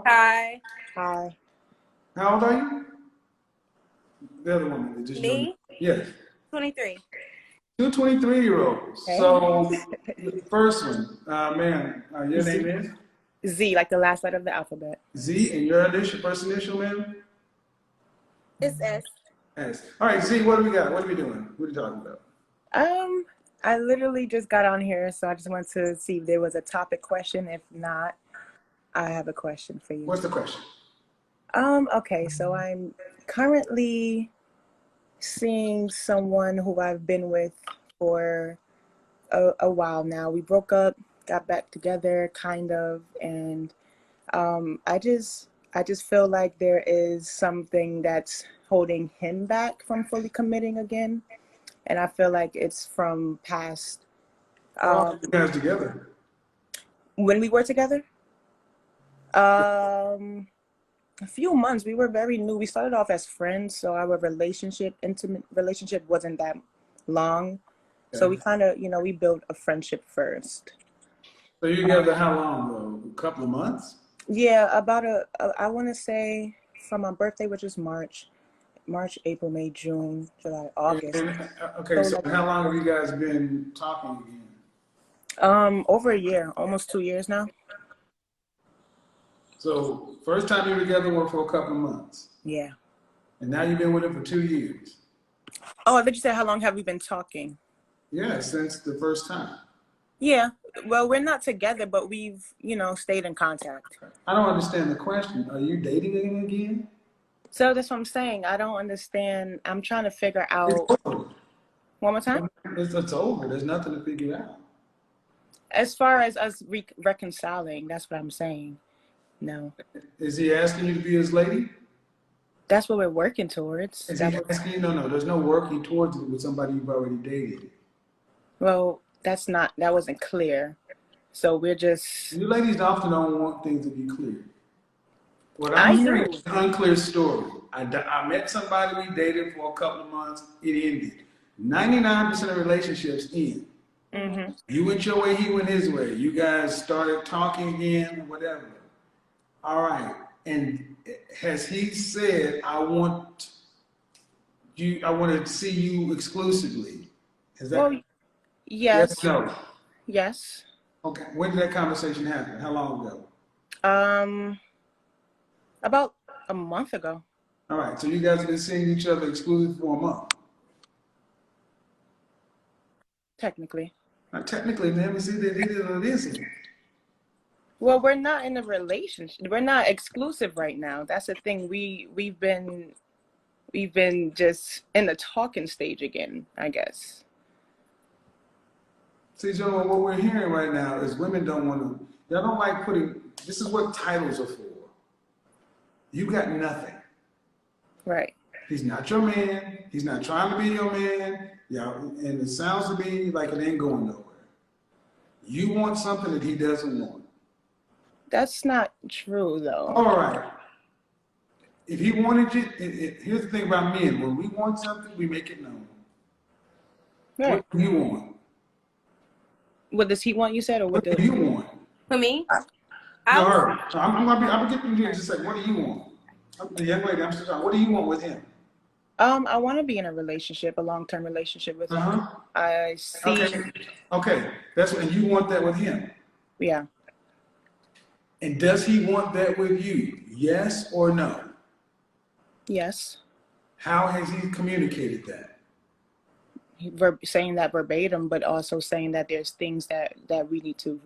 Hi. Hi. How old are you? The other woman that just joined. Me? Yes. 23. Two 23-year-olds. Hey. So, the first one, your Z. name is Z, like the last letter of the alphabet. Z, and your first initial, ma'am? It's S. S. All right, Z, what do we got? What are we doing? What are you talking about? Um, I literally just got on here, so I just wanted to see if there was a topic question. If not, I have a question for you. What's the question? Okay, so I'm currently seeing someone who I've been with for a while now. We broke up, got back together, kind of, and I just feel like there is something that's holding him back from fully committing again, and I feel like it's from past How long are you guys together? when we were together. A few months. We were very new. We started off as friends, so our intimate relationship wasn't that long. So we kind of, we built a friendship first. So you together how long, though? A couple of months? Yeah, about I want to say from my birthday, which is March, April, May, June, July, August. Okay, so how long have you guys been talking again? Over a year, almost 2 years now. So first time you were together were for a couple of months. Yeah. And now you've been with him for 2 years. Oh, I thought you said how long have we been talking? Yeah, since the first time. Yeah. Well, we're not together, but we've, stayed in contact. I don't understand the question. Are you dating him again? So that's what I'm saying. I don't understand. I'm trying to figure out. It's over. One more time? It's over. There's nothing to figure out. As far as us reconciling, that's what I'm saying. No. Is he asking you to be his lady? That's what we're working towards. Is he asking you? No, there's no working towards it with somebody you've already dated. Well, that wasn't clear. So we're just... You ladies often don't want things to be clear. What I'm hearing is an unclear story. I met somebody, we dated for a couple of months, it ended. 99% of relationships end. Mm-hmm. You went your way, he went his way. You guys started talking again, whatever. All right. And has he said, I want to see you exclusively? Is that? Well, yes. Yes, no. Yes. Okay. When did that conversation happen? How long ago? About a month ago. All right. So you guys have been seeing each other exclusively for a month? Technically. Technically, man, we see that it isn't. Well, we're not in a relationship. We're not exclusive right now. That's the thing. We've been just in the talking stage again, I guess. See, gentlemen, what we're hearing right now is women don't want to. They don't like putting. This is what titles are for. You got nothing. Right. He's not your man. He's not trying to be your man. Yeah, and it sounds to me like it ain't going nowhere. You want something that he doesn't want. That's not true, though. All right. If he wanted you, here's the thing about men. When we want something, we make it known. Right. What do you want? What does he want, you said? Or what do you want? For me? No, her. I'm getting here in just a second. What do you want? The young lady, I'm still talking. What do you want with him? I want to be in a relationship, a long-term relationship with him. I see. Okay. That's what, and you want that with him? Yeah. And does he want that with you? Yes or no? Yes. How has he communicated that? Saying that verbatim, but also saying that there's things that we need to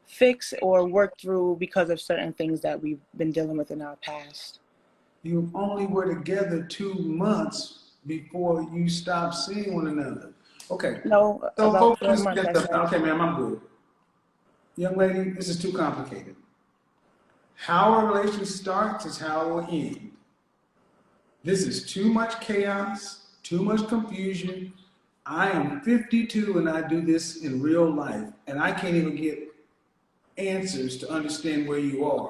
fix or work through because of certain things that we've been dealing with in our past. You only were together 2 months before you stopped seeing one another. Okay. No, so about 4 months. Okay, ma'am, I'm good. Young lady, this is too complicated. How a relationship starts is how it will end. This is too much chaos, too much confusion. I am 52 and I do this in real life, and I can't even get answers to understand where you are.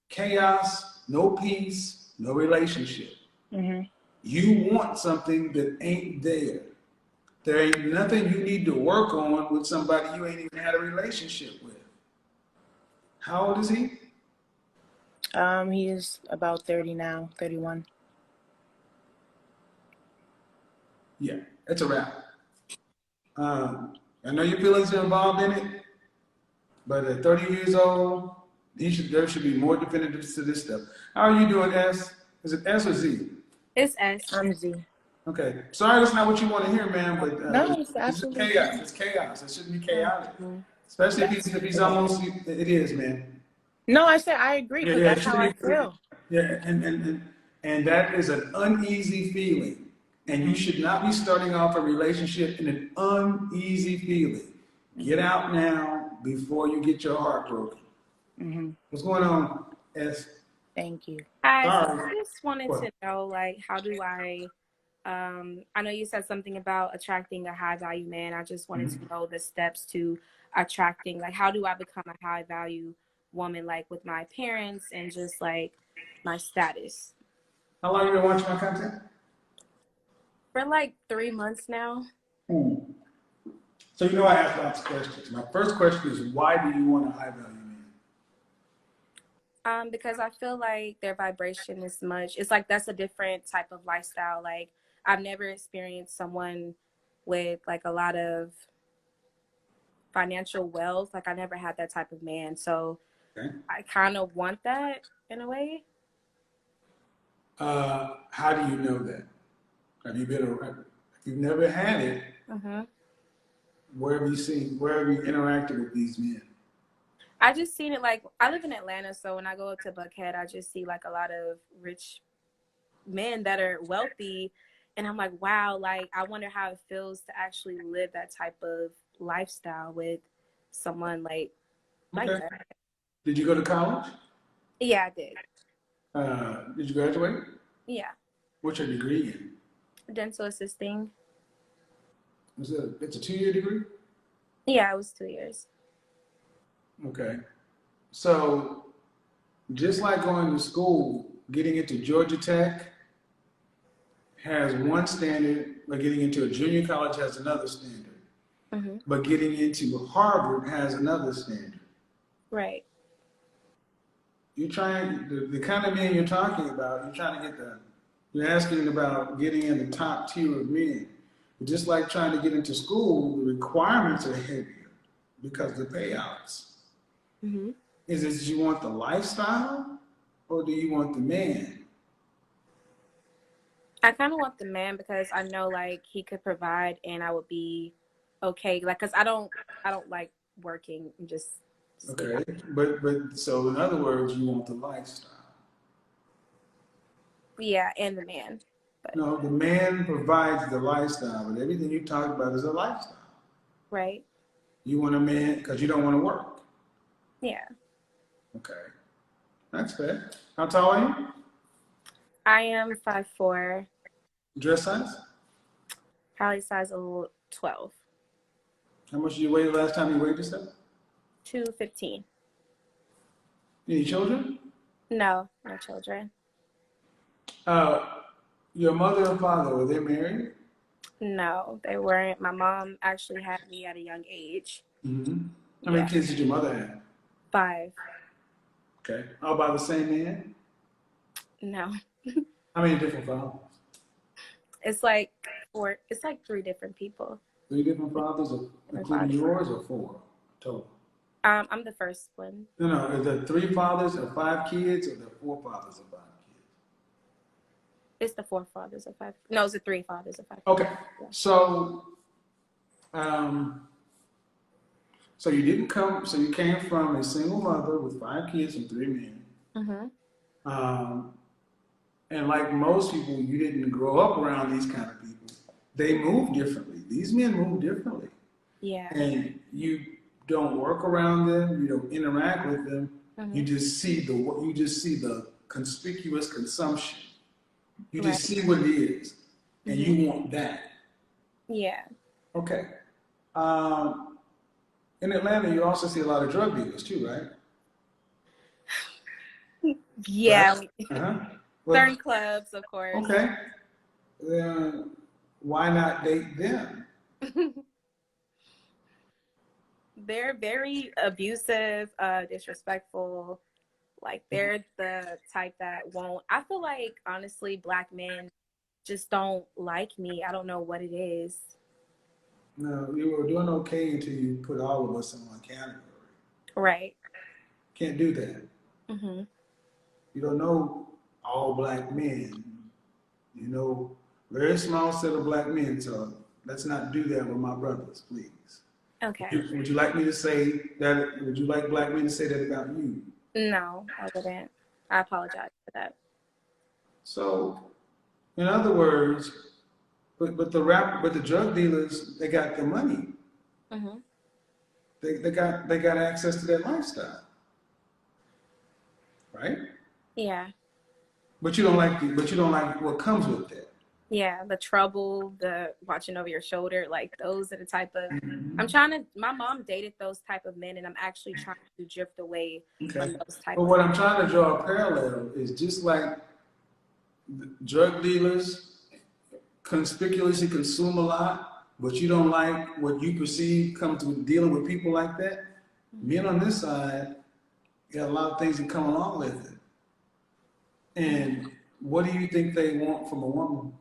Chaos, no peace, no relationship. Mm-hmm. You want something that ain't there. There ain't nothing you need to work on with somebody you ain't even had a relationship with. How old is he? He is about 30 now, 31. Yeah, it's a wrap. I know your feelings are involved in it, but at 30 years old, there should be more definitives to this stuff. How are you doing, S? Is it S or Z? It's S. I'm Z. Okay. Sorry, that's not what you want to hear, man, but No, it's this is absolutely chaos. fine. It's chaos. It shouldn't be chaotic. Mhm. Especially That's if he's fair. almost, it is, man. No, I said I agree Yeah, because yeah, it that's how I shouldn't be. feel. Yeah, and that is an uneasy feeling. And you should not be starting off a relationship in an uneasy feeling. Get out now before you get your heart broken. Mm-hmm. What's going on, S? Thank you. Hi. So Sorry. I just wanted What? to know, like, how do I know you said something about attracting a high value man. I just wanted to know the steps to attracting, like, how do I become a high value woman, like with my parents and just like my status? How long you been watching my content? For like 3 months now. Hmm. So you know I ask lots of questions. My first question is, why do you want a high value man? Because I feel like their vibration is much, it's like that's a different type of lifestyle. Like I've never experienced someone with like a lot of financial wealth. Like I never had that type of man. So Okay. I kind of want that in a way. How do you know that? Have you been around? If you've never had it, Mm-hmm. where have you seen? Where have you interacted with these men? I just seen it, like I live in Atlanta, so when I go up to Buckhead, I just see like a lot of rich men that are wealthy, and I'm like, wow, like I wonder how it feels to actually live that type of lifestyle with someone like Okay. that. Did you go to college? Yeah, I did. Did you graduate? Yeah, What's your degree in? dental assisting. It's a 2 year degree? Yeah, it was 2 years. Okay. So just like going to school, getting into Georgia Tech has one standard, but getting into a junior college has another standard. Mm-hmm. But getting into Harvard has another standard. Right. You're trying, the kind of men you're talking about, you're asking about getting in the top tier of men. But just like trying to get into school, the requirements are heavier because of the payouts. Mm-hmm. Is it you want the lifestyle or do you want the man? I kind of want the man because I know like he could provide and I would be okay. Like, cause I don't like working and just stay. Okay, but so in other words, you want the lifestyle. Yeah, and the man. But No, the man provides the lifestyle, but everything you talk about is a lifestyle. right. You want a man because you don't want to work. Yeah. Okay, that's fair. How tall are you? I am 5'4", Dress size? probably size a little 12, How much did you weigh the last time you weighed yourself? 215. Any children? No, no children. Uh, your mother and father, were they married? No, they weren't. My mom actually had me at a young age. Mm-hmm. How many Yeah, kids did your mother have? 5. Okay, all by the same man? No, How many different fathers? it's like 4. It's like 3 different people. 3 different fathers, including yours, or 4 total? I'm the first one. No, is there 3 fathers of 5 kids, or there 4 fathers of 5 kids? It's the 4 fathers of 5. No, it's the 3 fathers of 5. Okay, Yeah. so, so you didn't come. So you came from a single mother with 5 kids and 3 men. Mm-hmm. Um, and like most people, you didn't grow up around these kind of people. They move differently. These men move differently, Yeah. and you don't work around them. You don't interact with them. Mm-hmm. You just see the conspicuous consumption. You Right. just see what it is, and Mm-hmm. you want that. Yeah. Okay. In Atlanta, you also see a lot of drug dealers too, right? Yeah. Right? Uh-huh. Certain clubs, of course. Okay. Why not date them? They're very abusive, disrespectful. Like they're the type that won't. I feel like honestly, black men just don't like me. I don't know what it is. No, you were doing okay until you put all of us in one category. Right. Can't do that. Mhm. You don't know all black men. You know, very small set of black men. So let's not do that with my brothers, please. Okay. Would you like me to say that? Would you like black men to say that about you? No, I wouldn't. I apologize for that. So, in other words, but the drug dealers, they got the money. Mhm. They got access to that lifestyle, right? Yeah. But you don't like what comes with that. Yeah, the trouble, the watching over your shoulder, like those are the type of I'm Mhm. trying to my mom dated those type of men and I'm actually trying to drift away Okay. from those type But of what I'm trying to draw a parallel is just like drug dealers conspicuously consume a lot, but you don't like what you perceive comes with dealing with people like that. Men on this side got a lot of things that come along with it. And what do you think they want from a woman?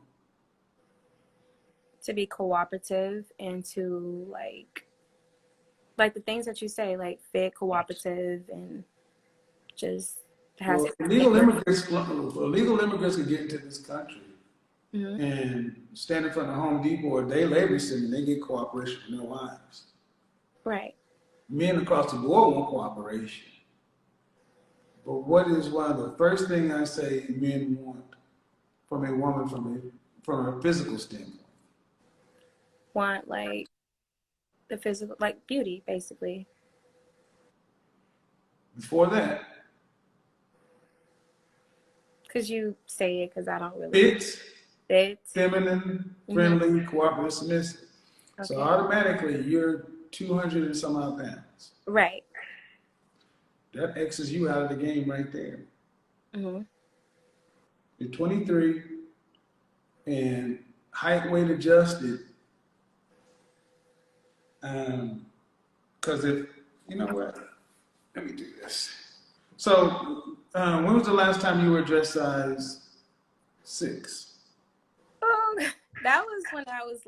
to be cooperative and to like the things that you say, like fit, cooperative, and just has Well, illegal immigrants can get into this country hmm and stand in front of Home Depot or day labor center and they get cooperation from their wives. right. Men across the board want cooperation. But what is one of the first things I say men want from a woman from a physical standpoint? Want like the physical, like beauty, basically. Before that, Because you say it, because I don't really fit, fit. feminine, hmm friendly, cooperative, submissive. So Okay. automatically you're 200 and some odd pounds. Right. That X's you out of the game right there. hmm You're 23 and height, weight adjusted. Because if, you know what? Let me do this. So, when was the last time you were dress size 6? Oh, that was when I was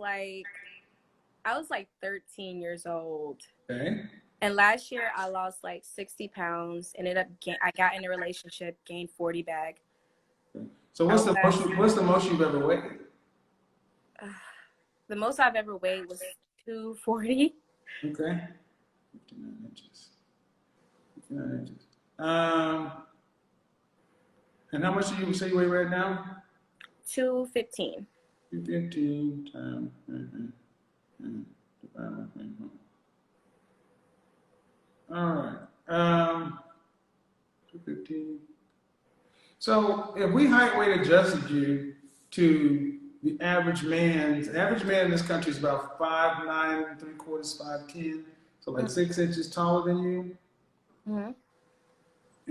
like 13 years old. Okay. And last year I lost like 60 pounds. Ended up, I got in a relationship, gained 40 back. So I was at, what's the most you've ever weighed? the most I've ever weighed was 240. Okay. 59 inches. 59 inches. Um, and how much do you say you weigh right now? 215. 215 times. All right. 215. So if we height weight adjusted you to the average man in this country is about 5'9", 3/4", 5'10", so like 6 inches taller than you. Mm-hmm.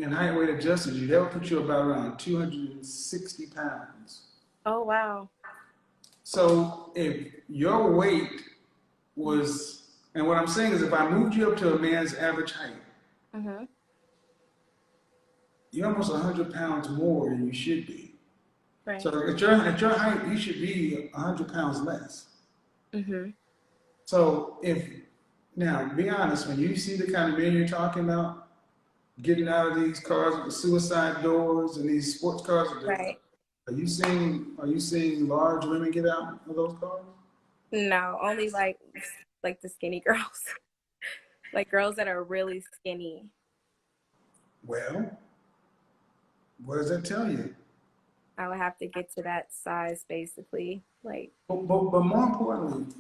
And height weight adjusted you, that would put you about around 260 pounds. Oh, wow. So if your weight was, and what I'm saying is if I moved you up to a man's average height, Mm-hmm. you're almost 100 pounds more than you should be. Right. So at your height, you should be 100 pounds less. Mm-hmm. So now be honest, when you see the kind of men you're talking about getting out of these cars with the suicide doors and these sports cars, Right. are you seeing large women get out of those cars? No, only like the skinny girls. Like girls that are really skinny. Well, what does that tell you? I would have to get to that size basically. Like, But more importantly,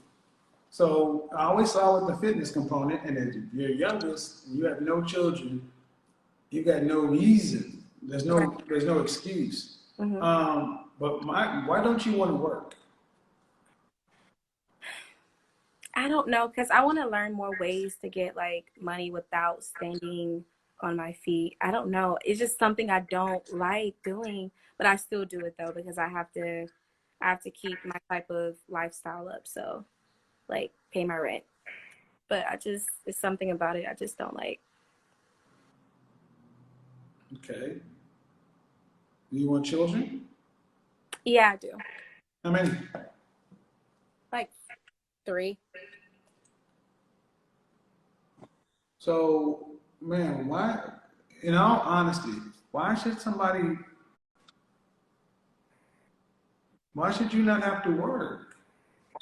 so I always saw with the fitness component, and if you're youngest, and you have no children, you got no reason. right. There's no excuse. Mm-hmm. But why don't you want to work? I don't know, because I want to learn more ways to get like money without standing on my feet. I don't know. It's just something I don't like doing, but I still do it though because I have to keep my type of lifestyle up. So like pay my rent. But it's something about it I just don't like. Okay. Do you want children? Yeah, I do. How many? Like 3. So, man, why, in all honesty, why should somebody, why should you not have to work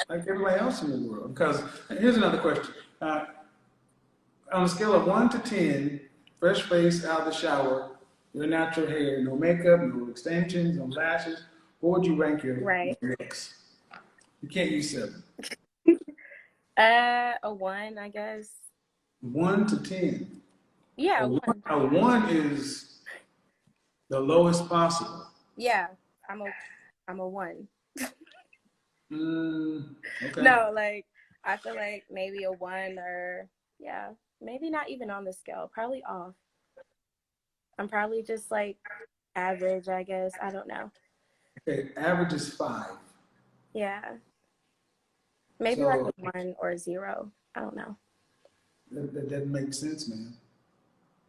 like everybody else in the world? Because here's another question. On a scale of 1 to 10, fresh face out of the shower, your natural hair, no makeup, no extensions, no lashes, what would you rank your Right. looks? You can't use 7. A 1, I guess. 1 to 10. Yeah, A a 1. 1 is the lowest possible. Yeah, I'm a 1. Okay. No, like I feel like maybe a 1 or yeah, maybe not even on the scale. Probably off. I'm probably just like average, I guess. I don't know. Okay, average is 5. Yeah. Maybe like So a 1 or a 0. I don't know. that doesn't make sense, man.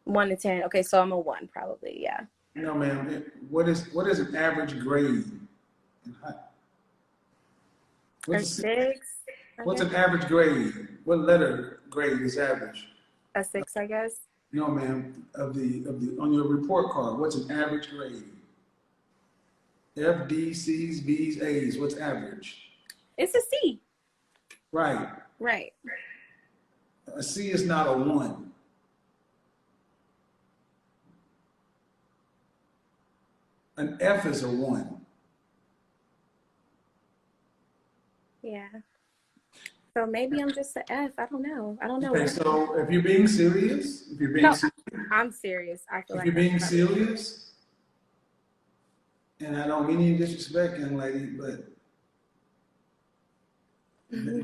1 to 10. Okay, so I'm a 1 probably. Yeah. No, ma'am. What is an average grade? Or What's 6, I what's guess. an average grade? What letter grade is average? A 6, I guess. No, ma'am. Of the on your report card, what's an average grade? F, D, C's, B's, A's. What's average? It's a C. Right. Right. A C is not a 1. An F is a 1. Yeah. So maybe I'm just an F. I don't know. I don't know. Okay, so if you're being serious, No, I'm serious. I feel if like you're being I'm serious, and I don't mean any disrespect, young lady, but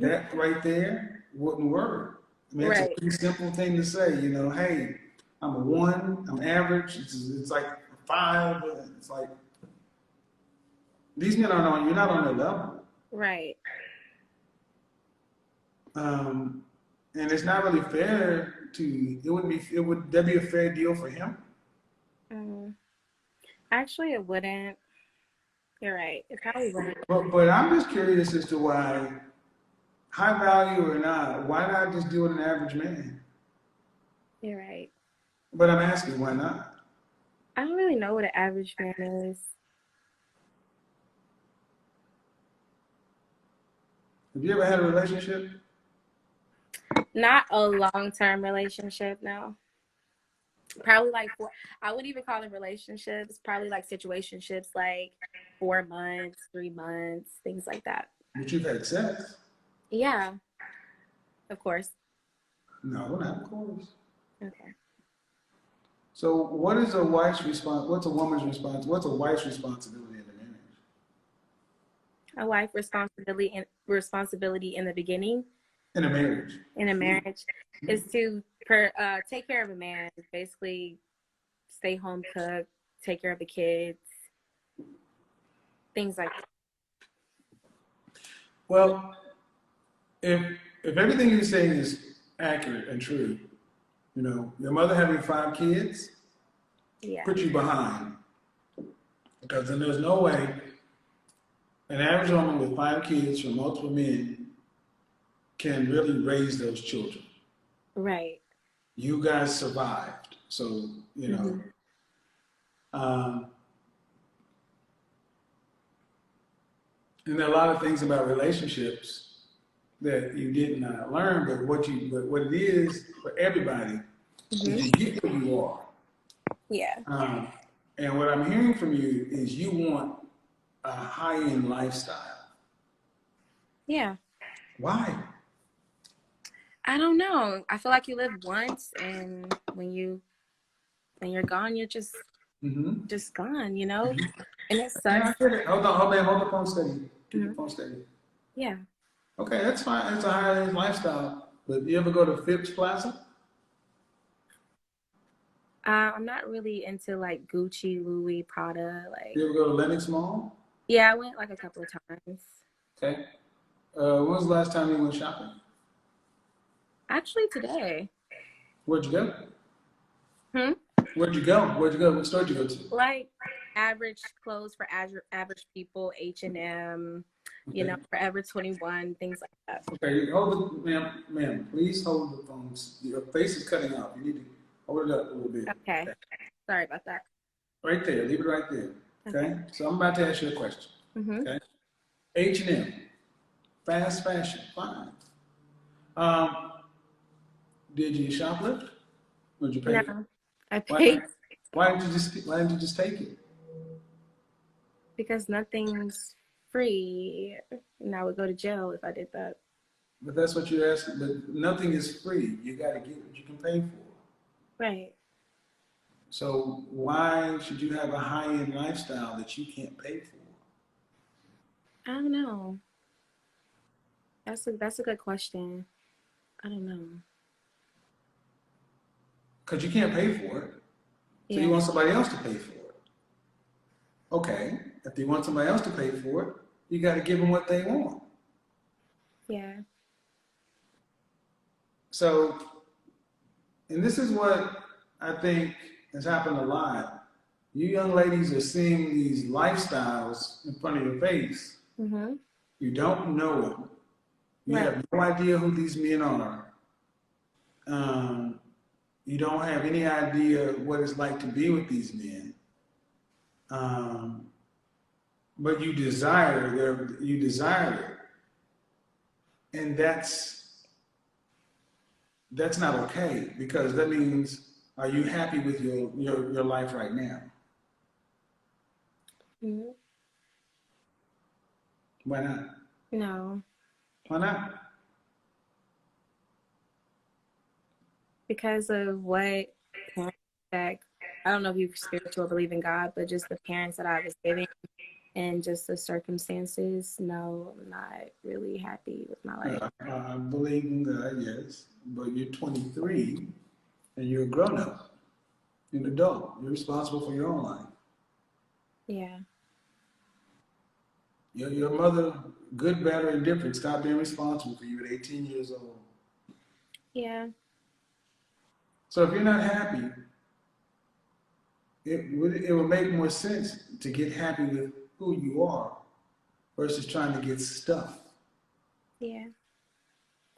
that right there wouldn't work. I mean, it's a right. pretty simple thing to say, hey, I'm a 1, I'm average, it's like a 5, it's like, these men aren't on, you're not on their level. Right. And it's not really fair would that be a fair deal for him? Actually, it wouldn't. You're right. It probably wouldn't. But I'm just curious as to why, high value or not, why not just do it an average man? You're right. But I'm asking, why not? I don't really know what an average man is. Have you ever had a relationship? Not a long-term relationship, no. Probably like I wouldn't even call it relationships. Probably like situationships, like 4 months, 3 months, things like that. But you've had sex? Yeah, of course. No, not of course. Okay. So what is a wife's response? What's a woman's response? What's a wife's responsibility in the marriage? A wife responsibility in the beginning In a marriage. in a marriage is to take care of a man, basically stay home, cook, take care of the kids, things like that. Well, if everything you're saying is accurate and true, your mother having 5 kids Yeah. put you behind. Because then there's no way an average woman with 5 kids from multiple men can really raise those children. Right. You guys survived. So, and there are a lot of things about relationships that you did not learn, but what it is for everybody is you get where you are. Yeah. And what I'm hearing from you is you want a high-end lifestyle. Yeah. Why? I don't know. I feel like you live once, and when you're gone, you're just gone, And it sucks. Yeah, I get it. Hold the phone steady. Keep the phone steady. Yeah. Okay, that's fine. It's a high-end lifestyle. But you ever go to Phipps Plaza? I'm not really into like Gucci, Louis, Prada. Like, You ever go to Lenox Mall? yeah, I went like a couple of times. Okay. When was the last time you went shopping? Actually, today. Where'd you go? Where'd you go? Where'd you go? What store did you go to? Like average clothes for average people, H&M, you Okay. know, Forever 21, things like that. Okay, hold the, ma'am, please hold the phones. Your face is cutting off. You need to hold it up a little bit. Okay. Sorry about that. Right there, leave it right there. Okay? So I'm about to ask you a question. Mm-hmm. Okay? H&M, fast fashion, fine. Um, did you shoplift? Or did you pay? No, I Why, paid why didn't you just take it? because nothing's free, and I would go to jail if I did that. But that's what you're asking. But nothing is free. You got to get what you can pay for. Right. So why should you have a high-end lifestyle that you can't pay for? I don't know. That's a good question. I don't know. Because you can't pay for it. So you Yeah. want somebody else to pay for it. Okay, if you want somebody else to pay for it, you got to give them what they want. Yeah. So, and this is what I think has happened a lot. You young ladies are seeing these lifestyles in front of your face. Mm-hmm. You don't know them. You Right. have no idea who these men are. Um, you don't have any idea what it's like to be with these men. Um, but you desire it. And that's not okay because that means are you happy with your life right now? Mm-hmm. Why not? No, Why not? because of what parents that I don't know if you're spiritual or believe in God, but just the parents that I was given and just the circumstances. No, I'm not really happy with my life. I believe in God, yes, but you're 23 and you're a grown up, you're an adult. You're responsible for your own life. Yeah. Your mother, good, bad, or indifferent, stopped being responsible for you at 18 years old. Yeah. So if you're not happy, it would make more sense to get happy with who you are versus trying to get stuff. Yeah.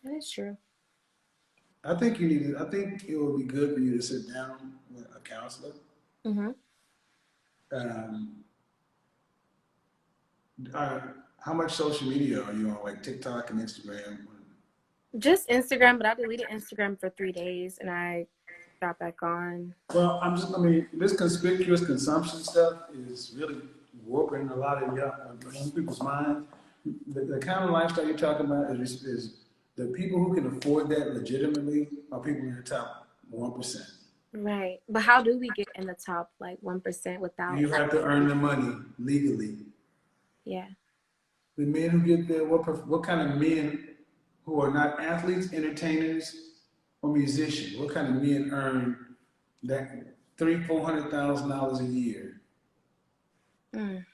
That is true. I think it would be good for you to sit down with a counselor. Mm-hmm. Um, uh, how much social media are you on, like TikTok and Instagram? Just Instagram, but I deleted Instagram for 3 days and I got back on. Well, I mean, this conspicuous consumption stuff is really warping a lot of young people's minds. The kind of lifestyle you're talking about is the people who can afford that legitimately are people in the top 1%. Right. But how do we get in the top like 1% without You have to earn the money legally. yeah. The men who get there, what kind of men who are not athletes, entertainers, or musicians? What kind of men earn that $400,000 a year? Mm.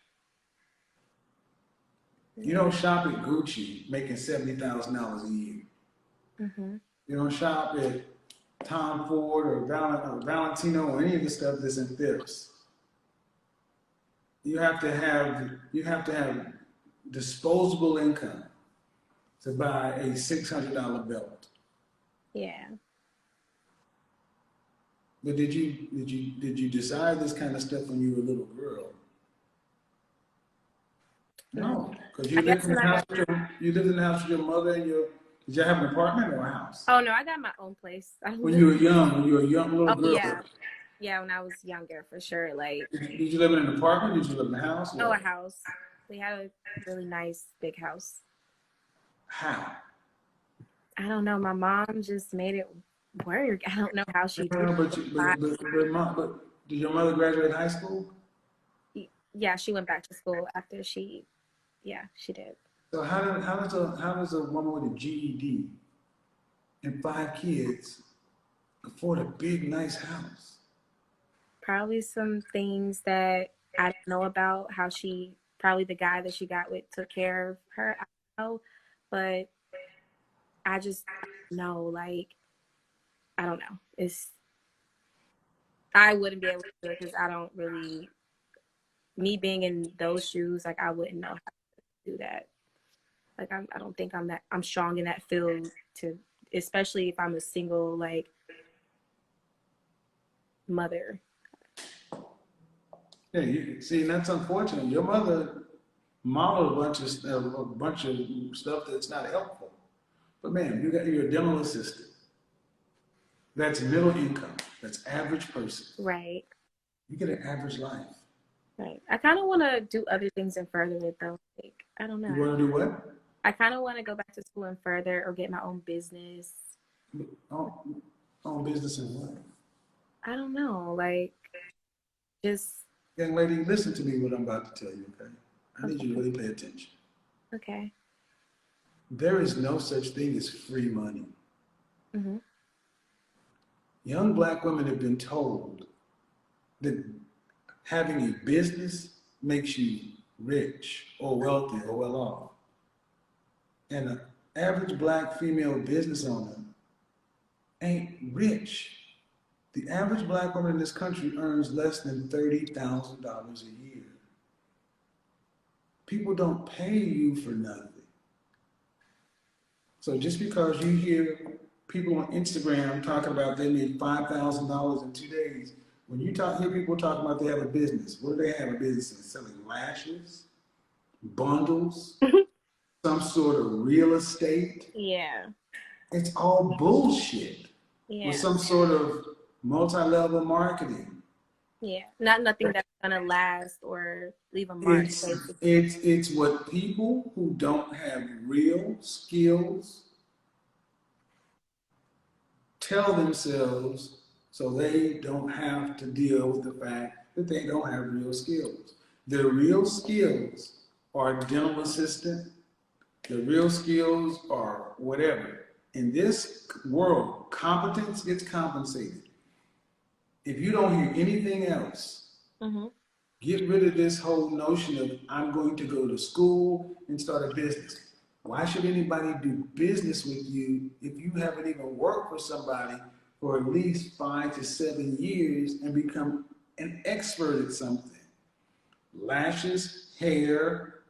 You don't shop at Gucci making $70,000 a year. Mm-hmm. You don't shop at Tom Ford or Valentino or any of the stuff that's in Phipps. You have to have disposable income to buy a $600 belt. Yeah. But did you desire this kind of stuff when you were a little girl? No. No, because I guess when I got you lived in the house with your mother and your. Did y'all have an apartment or a house? oh no, I got my own place. When you were a young little Oh girl, yeah. Yeah, when I was younger for sure. Like did you live in an apartment? Did you live in a house? oh a What? house. We had a really nice big house. How? I don't know. My mom just made it work. I don't know how she did it. But did your mother graduate high school? Yeah, she went back to school after she did. So how does a woman with a GED and 5 kids afford a big nice house? Probably some things that I don't know about how probably the guy that she got with took care of her. I don't know, but I just know, like, I don't know. It's I wouldn't be able to do it because I don't really, me being in those shoes, like I wouldn't know how to do that. Like I don't think I'm strong in that field to, especially if I'm a single like mother. Yeah, you see, that's unfortunate. Your mother modeled a bunch of stuff that's not helpful. But man, you're a dental assistant. That's middle income. That's average person. Right. You get an average life. Right. I kind of want to do other things and further it though. Like I don't You know. want to do what? I kind of want to go back to school and further or get my own business. Own business and what? I don't know. Like just Young lady, listen to me what I'm about to tell you, okay? I need okay. you to really pay attention. Okay. There is no such thing as free money. Mhm. Young black women have been told that having a business makes you rich or wealthy or well off. And an average black female business owner ain't rich. The average black woman in this country earns less than $30,000 a year. People don't pay you for nothing. So just because you hear people on Instagram talking about they made $5,000 in 2 days, when you hear people talking about they have a business, what do they have a business in? Selling lashes, bundles, some sort of real estate. Yeah. It's all bullshit with Yeah. some sort of multi-level marketing. Yeah. Not nothing that's gonna last or leave a mark, It's basically. it's what people who don't have real skills tell themselves so they don't have to deal with the fact that they don't have real skills. Their real skills are dental assistant, the real skills are whatever. In this world, competence gets compensated. If you don't hear anything else, Mhm. get rid of this whole notion of I'm going to go to school and start a business. Why should anybody do business with you if you haven't even worked for somebody for at least 5 to 7 years and become an expert at something? Lashes, hair,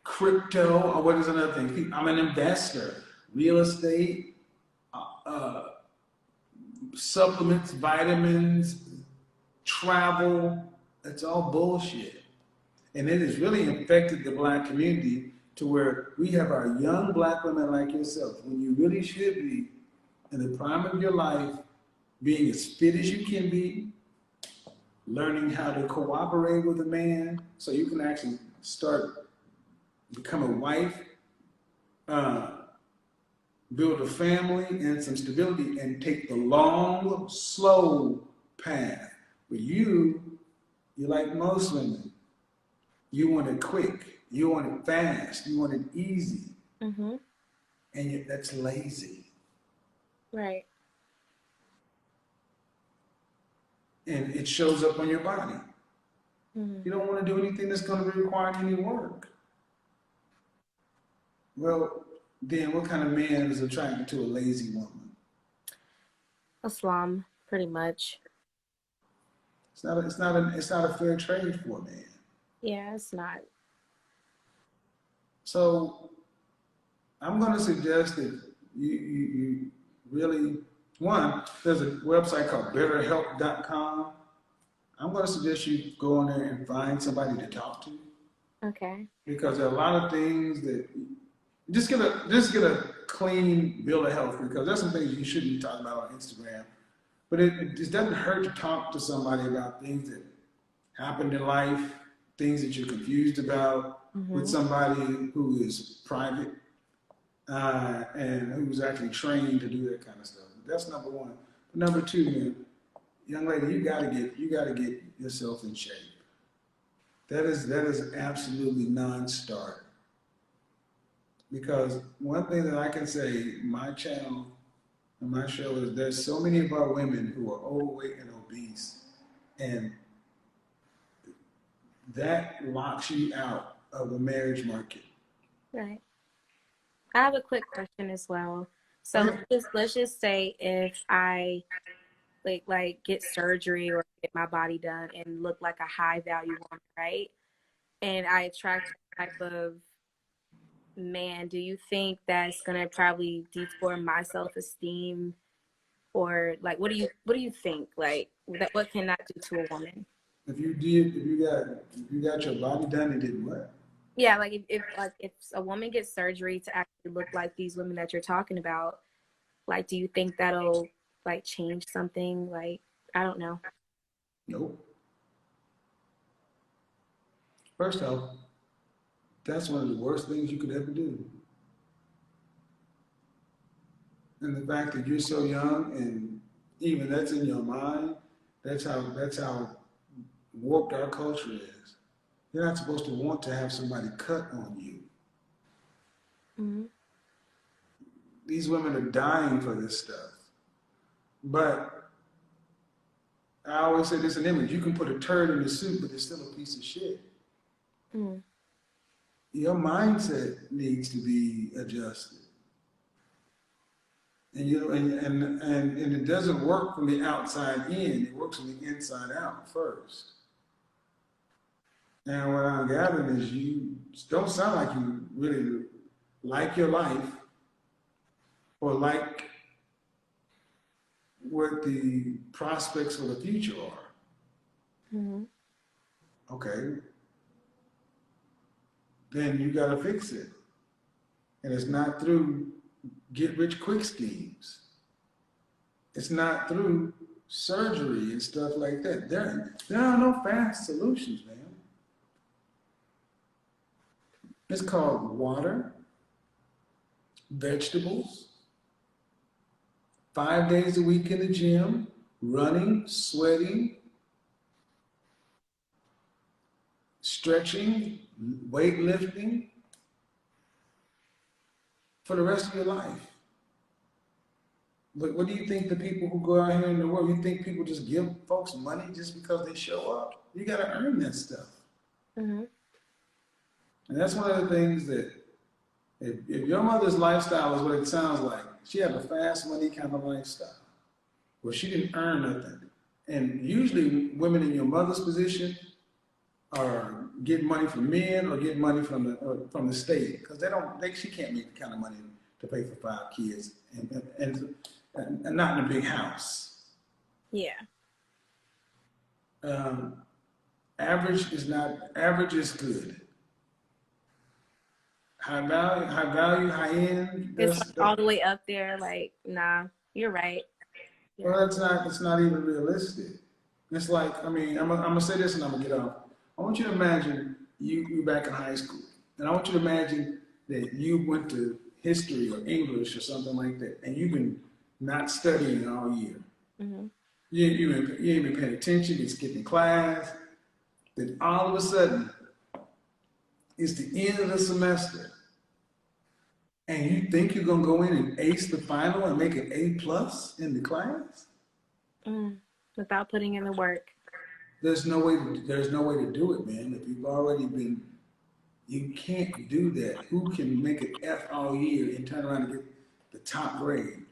crypto, or what is another thing? I'm an investor, real estate, uh, supplements, vitamins, travel. It's all bullshit. And it has really affected the black community to where we have our young black women like yourself, when you really should be in the prime of your life, being as fit as you can be, learning how to cooperate with a man so you can actually start, become a wife, uh, build a family and some stability and take the long, slow path. But you're like most women. You want it quick. You want it fast. You want it easy. Mhm. And that's lazy. Right. And it shows up on your body. Mhm. You don't want to do anything that's going to require any work. Well, then what kind of man is attracted to a lazy woman? Islam, pretty much. It's not a fair trade for a man. Yeah, it's not. So I'm going to suggest that you really, one, there's a website called betterhelp.com. I'm going to suggest you go in there and find somebody to talk to, Okay. because there are a lot of things that just get a clean bill of health, because there's some things you shouldn't be talking about on Instagram. But it just doesn't hurt to talk to somebody about things that happened in life, things that you're confused about, with Mhm. somebody who is private and who's actually trained to do that kind of stuff. That's number one. But number two, man, young lady, you gotta get yourself in shape. That is absolutely non-starter. Because one thing that I can say, my channel and my show is there's so many of our women who are overweight and obese, and that locks you out of the marriage market. Right. I have a quick question as well. Go So ahead. let's just say if I like get surgery or get my body done and look like a high value woman, right? And I attract that type of man, do you think that's gonna probably detour my self esteem, or like what do you think like that what can that do to a woman? If you got your body done and did what? Yeah, like if a woman gets surgery to actually look like these women that you're talking about, like do you think that'll like change something? Like I don't know. Nope. First off, that's one of the worst things you could ever do. And the fact that you're so young and even that's in your mind, that's how warped our culture is. You're not supposed to want to have somebody cut on you. Mm-hmm. These women are dying for this stuff. But I always say this in image, you can put a turd in the soup, but it's still a piece of shit. Mm-hmm. Your mindset needs to be adjusted. And and it doesn't work from the outside in, it works from the inside out first. And what I'm gathering is you don't sound like you really like your life or like what the prospects for the future are. Mm-hmm. Okay, then you got to fix it. And it's not through get rich quick schemes. It's not through surgery and stuff like that. There are no fast solutions, man. It's called water, vegetables, 5 days a week in the gym, running, sweating, stretching, weightlifting for the rest of your life. But what do you think the people who go out here in the world, you think people just give folks money just because they show up? You got to earn that stuff. Mm-hmm. And that's one of the things that if your mother's lifestyle is what it sounds like, she had a fast money kind of lifestyle where she didn't earn nothing. And usually women in your mother's position are getting money from men or getting money from the state because she can't make the kind of money to pay for 5 kids and not in a big house. Yeah. Average is good. High value, high end. It's like all the way up there, like nah, you're right. Yeah. Well, it's not even realistic. It's like, I mean, I'm gonna say this and I'm gonna get off. I want you to imagine you back in high school, and I want you to imagine that you went to history or English or something like that, and you've been not studying all year. Mm-hmm. You ain't been paying attention, you're skipping class. Then all of a sudden, it's the end of the semester, and you think you're gonna go in and ace the final and make an A+ in the class? Without putting in the work. There's no way to do it, man. If you've already been, you can't do that. Who can make an F all year and turn around and get the top grade?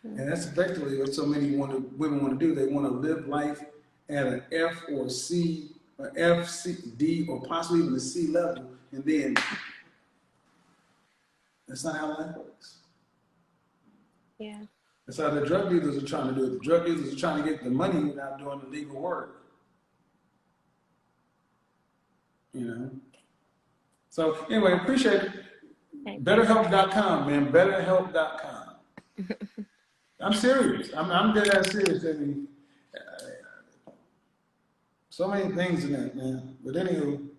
And that's effectively what so many women want to do. They want to live life at an F or C, or F, C, D, or possibly even a C level, and then that's not how life works. Yeah. That's how the drug dealers are trying to do it. The drug dealers are trying to get the money without doing the legal work. You know? So anyway, appreciate it. BetterHelp.com, man. BetterHelp.com. I'm serious. I'm dead ass serious. I mean, so many things in that, man. But anywho,